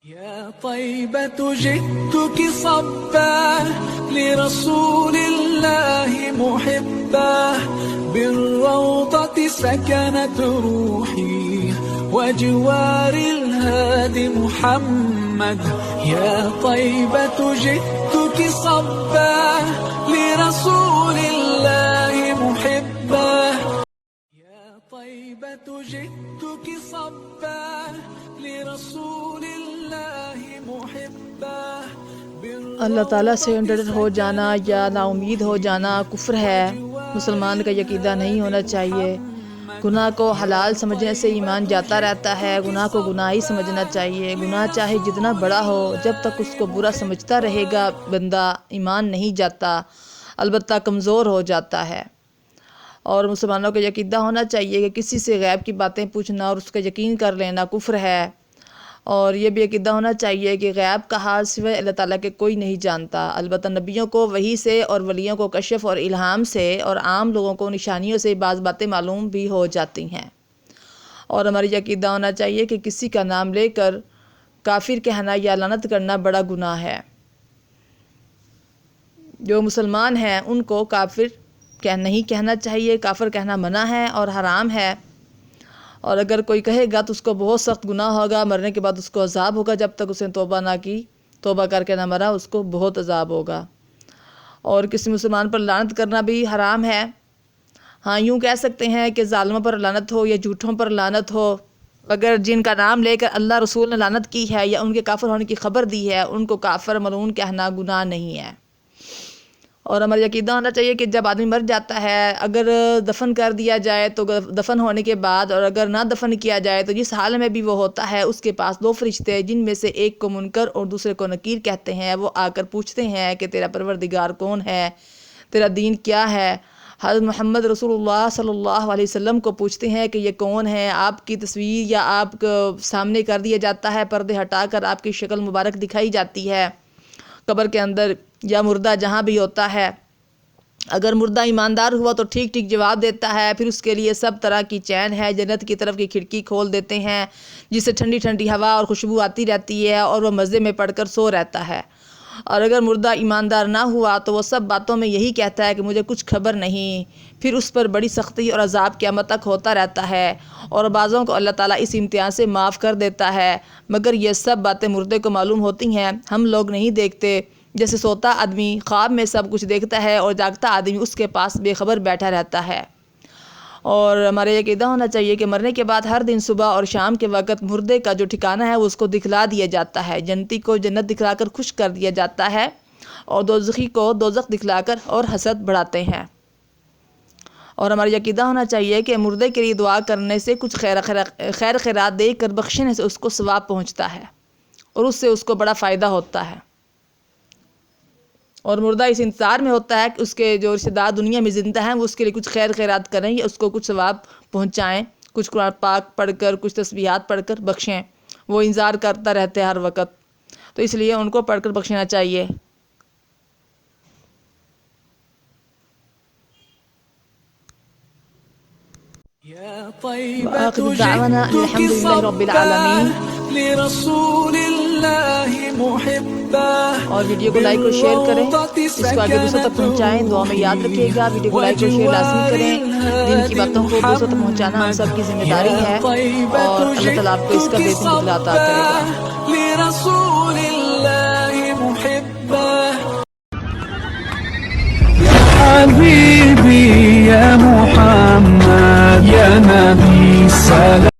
يا طيبة جئتك صبا لرسول الله محبا بالروضة سكنت روحي وجوار الهادي محمد. يا طيبة جئتك صبا لرسول الله محبا يا طيبة جئتك صبا لرسول الله محبا. اللہ تعالیٰ سے ڈر ہو جانا یا نا امید ہو جانا کفر ہے. مسلمان کا عقیدہ نہیں ہونا چاہیے. گناہ کو حلال سمجھنے سے ایمان جاتا رہتا ہے. گناہ کو گناہ ہی سمجھنا چاہیے. گناہ چاہے جتنا بڑا ہو، جب تک اس کو برا سمجھتا رہے گا بندہ، ایمان نہیں جاتا، البتہ کمزور ہو جاتا ہے. اور مسلمانوں کا عقیدہ ہونا چاہیے کہ کسی سے غیب کی باتیں پوچھنا اور اس کا یقین کر لینا کفر ہے. اور یہ بھی عقیدہ ہونا چاہیے کہ غیب کا حال سوائے اللہ تعالیٰ کے کوئی نہیں جانتا. البتہ نبیوں کو وحی سے اور ولیوں کو کشف اور الہام سے اور عام لوگوں کو نشانیوں سے بعض باتیں معلوم بھی ہو جاتی ہیں. اور ہماری عقیدہ ہونا چاہیے کہ کسی کا نام لے کر کافر کہنا یا لعنت کرنا بڑا گناہ ہے. جو مسلمان ہیں ان کو کافر نہیں کہنا چاہیے. کافر کہنا منع ہے اور حرام ہے. اور اگر کوئی کہے گا تو اس کو بہت سخت گناہ ہوگا. مرنے کے بعد اس کو عذاب ہوگا. جب تک اس نے توبہ نہ کی، توبہ کر کے نہ مرا، اس کو بہت عذاب ہوگا. اور کسی مسلمان پر لعنت کرنا بھی حرام ہے. ہاں، یوں کہہ سکتے ہیں کہ ظالموں پر لعنت ہو یا جھوٹوں پر لعنت ہو. اگر جن کا نام لے کر اللہ رسول نے لعنت کی ہے یا ان کے کافر ہونے کی خبر دی ہے، ان کو کافر ملعون کہنا گناہ نہیں ہے. اور ہمارا عقیدہ ہونا چاہیے کہ جب آدمی مر جاتا ہے، اگر دفن کر دیا جائے تو دفن ہونے کے بعد، اور اگر نہ دفن کیا جائے تو جس حال میں بھی وہ ہوتا ہے، اس کے پاس دو فرشتے جن میں سے ایک کو منکر اور دوسرے کو نکیر کہتے ہیں، وہ آ کر پوچھتے ہیں کہ تیرا پروردگار کون ہے، تیرا دین کیا ہے. حضرت محمد رسول اللہ صلی اللہ علیہ وسلم کو پوچھتے ہیں کہ یہ کون ہے. آپ کی تصویر یا آپ کو سامنے کر دیا جاتا ہے، پردے ہٹا کر آپ کی شکل مبارک دکھائی جاتی ہے قبر کے اندر یا مردہ جہاں بھی ہوتا ہے. اگر مردہ ایماندار ہوا تو ٹھیک ٹھیک جواب دیتا ہے. پھر اس کے لیے سب طرح کی چین ہے. جنت کی طرف کی کھڑکی کھول دیتے ہیں جس سے ٹھنڈی ٹھنڈی ہوا اور خوشبو آتی رہتی ہے اور وہ مزے میں پڑھ کر سو رہتا ہے. اور اگر مردہ ایماندار نہ ہوا تو وہ سب باتوں میں یہی کہتا ہے کہ مجھے کچھ خبر نہیں. پھر اس پر بڑی سختی اور عذاب قیامت تک ہوتا رہتا ہے. اور بعضوں کو اللہ تعالیٰ اس امتحان سے معاف کر دیتا ہے، مگر یہ سب باتیں مردے کو معلوم ہوتی ہیں، ہم لوگ نہیں دیکھتے. جیسے سوتا آدمی خواب میں سب کچھ دیکھتا ہے اور جاگتا آدمی اس کے پاس بے خبر بیٹھا رہتا ہے. اور ہمارے عقیدہ ہونا چاہیے کہ مرنے کے بعد ہر دن صبح اور شام کے وقت مردے کا جو ٹھکانہ ہے وہ اس کو دکھلا دیا جاتا ہے. جنتی کو جنت دکھلا کر خوش کر دیا جاتا ہے اور دوزخی کو دوزخ دکھلا کر اور حسد بڑھاتے ہیں. اور ہماری عقیدہ ہونا چاہیے کہ مردے کے لیے دعا کرنے سے کچھ خیر خیرات دے کر بخشنے سے اس کو ثواب پہنچتا ہے اور اس سے اس کو بڑا فائدہ ہوتا ہے. اور مردہ اس انتظار میں ہوتا ہے کہ اس کے جو رشتہ دار دنیا میں زندہ ہیں وہ اس کے لیے کچھ خیر خیرات کریں یا اس کو کچھ ثواب پہنچائیں، کچھ قرآن پاک پڑھ کر، کچھ تسبیحات پڑھ کر بخشیں. وہ انتظار کرتا رہتے ہیں ہر وقت، تو اس لیے ان کو پڑھ کر بخشنا چاہیے. وآخر دعوانا الحمد للہ رب العالمین. اور ویڈیو کو لائک اور شیئر کریں، اس کو آگے دوسروں تک پہنچائیں. دعا میں یاد رکھیے گا ویڈیو کو لائک اور شیئر لازمی کریں. دین کی باتوں کو دوسروں تک پہنچانا ہم سب کی ذمہ داری ہے اور اللہ تعالیٰ آپ کو اس کا بہترین بدلہ عطا کرے گا. حبيبي يا محمد يا نبي سلام